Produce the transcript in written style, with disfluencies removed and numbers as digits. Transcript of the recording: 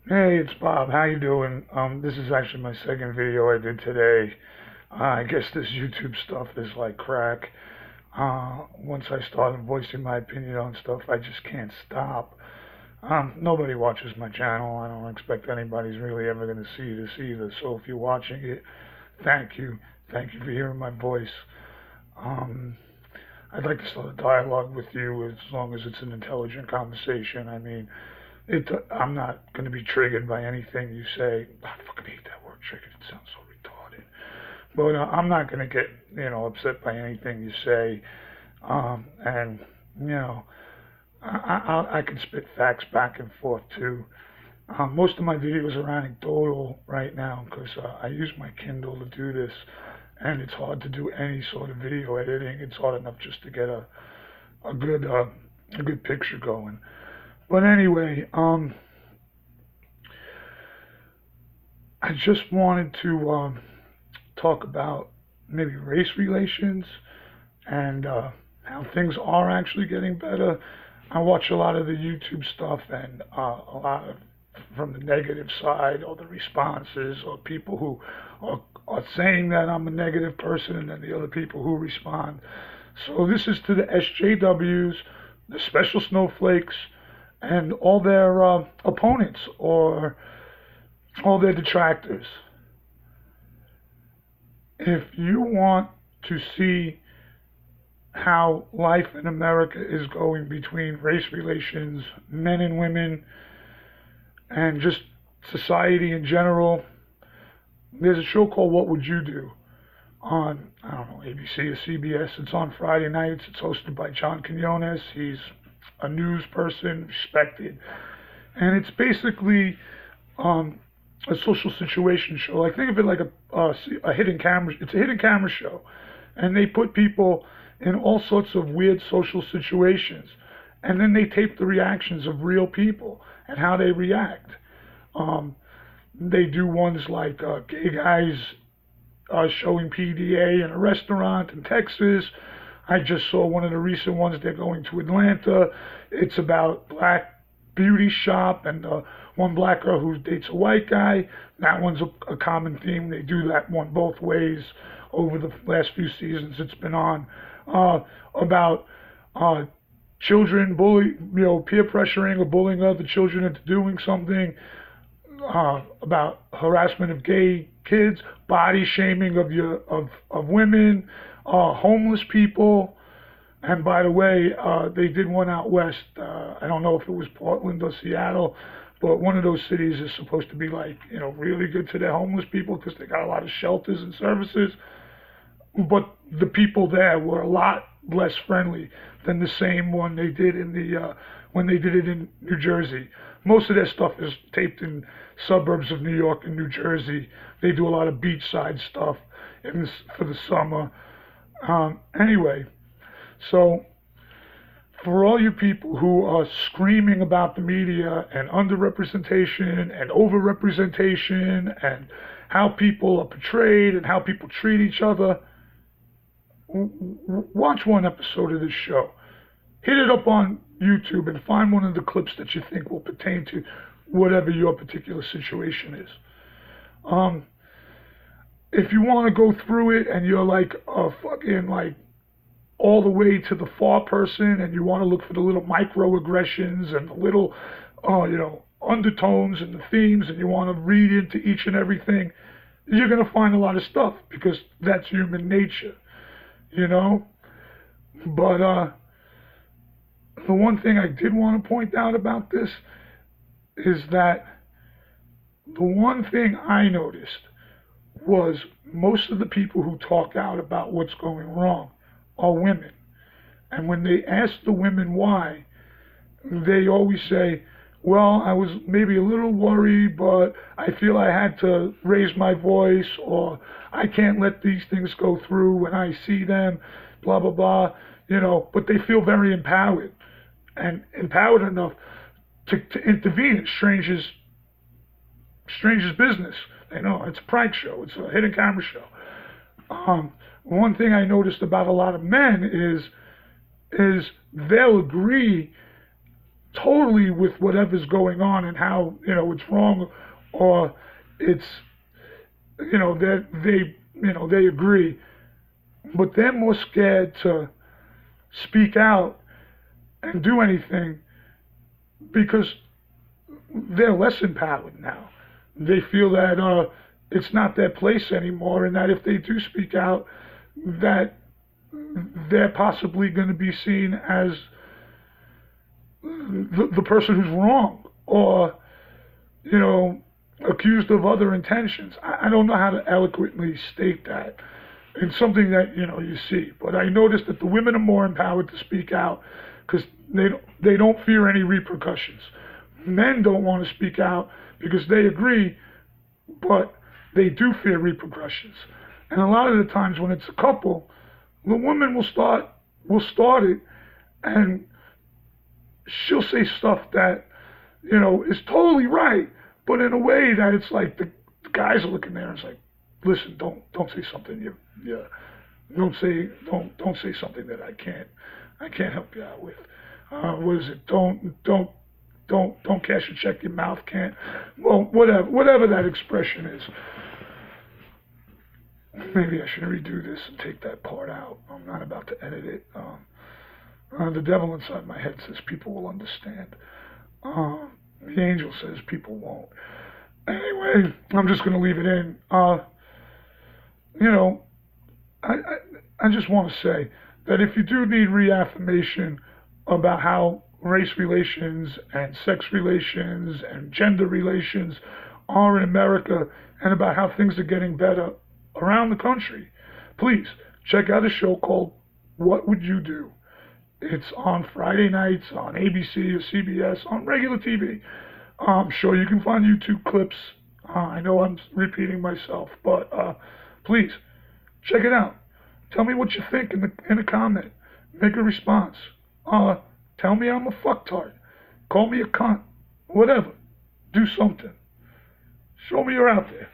Hey, it's Bob. How you doing? This is actually my second video I did today. I guess this YouTube stuff is like crack. Once I started voicing my opinion on stuff, I just can't stop. Nobody watches my channel. I don't expect anybody's really ever going to see this either. So if you're watching it, thank you. Thank you for hearing my voice. Um, I'd like to start a dialogue with you as long as it's an intelligent conversation. I mean, I'm not going to be triggered by anything you say. I fucking hate that word, triggered. It sounds so retarded. But I'm not going to get, upset by anything you say. And, you know, I can spit facts back and forth too. Most of my videos are anecdotal right now because I use my Kindle to do this. And it's hard to do any sort of video editing. It's hard enough just to get a good picture going. But anyway, I just wanted to talk about maybe race relations and how things are actually getting better. I watch a lot of the YouTube stuff and a lot of from the negative side or the responses or people who are saying that I'm a negative person and then the other people who respond. So this is to the SJWs, the special snowflakes, and all their opponents or all their detractors. If you want to see how life in America is going between race relations, men and women, and just society in general, there's a show called What Would You Do on, I don't know, ABC or CBS. It's on Friday nights. It's hosted by John Quinones. He's a news person, respected. And it's basically a social situation show. Like think of it like a hidden camera. It's a hidden camera show, and they put people in all sorts of weird social situations, and then they tape the reactions of real people and how they react. Um, they do ones like gay guys showing PDA in a restaurant in Texas. I just saw one of the recent ones. They're going to Atlanta. It's about black beauty shop and one black girl who dates a white guy. That one's a common theme. They do that one both ways over the last few seasons it's been on. About children peer pressuring or bullying other children into doing something. About harassment of gay kids, body shaming of women, homeless people. And by the way, they did one out west. I don't know if it was Portland or Seattle, but one of those cities is supposed to be like, really good to their homeless people because they got a lot of shelters and services. But the people there were a lot less friendly than the same one they did in the when they did it in New Jersey. Most of their stuff is taped in suburbs of New York and New Jersey. They do a lot of beachside stuff for the summer. Anyway, so for all you people who are screaming about the media and underrepresentation and overrepresentation and how people are portrayed and how people treat each other, watch one episode of this show. Hit it up on YouTube and find one of the clips that you think will pertain to whatever your particular situation is. Um, if you want to go through it and you're like a fucking like all the way to the far person and you want to look for the little microaggressions and the little, undertones and the themes and you want to read into each and everything, you're going to find a lot of stuff because that's human nature, you know? But the one thing I did want to point out about this is that the one thing I noticed was most of the people who talk out about what's going wrong are women. And when they ask the women why, they always say, well, I was maybe a little worried, but I feel I had to raise my voice, or I can't let these things go through when I see them, blah, blah, blah, but they feel very empowered and empowered enough to intervene in strangers' business. It's a prank show. It's a hidden camera show. One thing I noticed about a lot of men is they'll agree totally with whatever's going on and how, it's wrong, or it's, that they agree, but they're more scared to speak out and do anything because they're less empowered now. They feel that it's not their place anymore, and that if they do speak out, that they're possibly going to be seen as the person who's wrong, or accused of other intentions. I don't know how to eloquently state that. It's something that you see, but I noticed that the women are more empowered to speak out because they don't fear any repercussions. Men don't want to speak out because they agree, but they do fear repercussions. And a lot of the times when it's a couple, the woman will start it, and she'll say stuff that is totally right, but in a way that it's like the guys are looking there and it's like, listen, don't say something don't say something that I can't help you out with. What is it? Don't cash a check your mouth can't. Well, whatever that expression is. Maybe I should redo this and take that part out. I'm not about to edit it. The devil inside my head says people will understand. The angel says people won't. Anyway, I'm just going to leave it in. I just want to say that if you do need reaffirmation about how race relations and sex relations and gender relations are in America, and about how things are getting better around the country, please check out a show called What Would You Do? It's on Friday nights on ABC or CBS on regular TV. I'm sure you can find YouTube clips. I know I'm repeating myself, but please check it out. Tell me what you think in a comment. Make a response. Tell me I'm a fucktard. Call me a cunt. Whatever. Do something. Show me you're out there.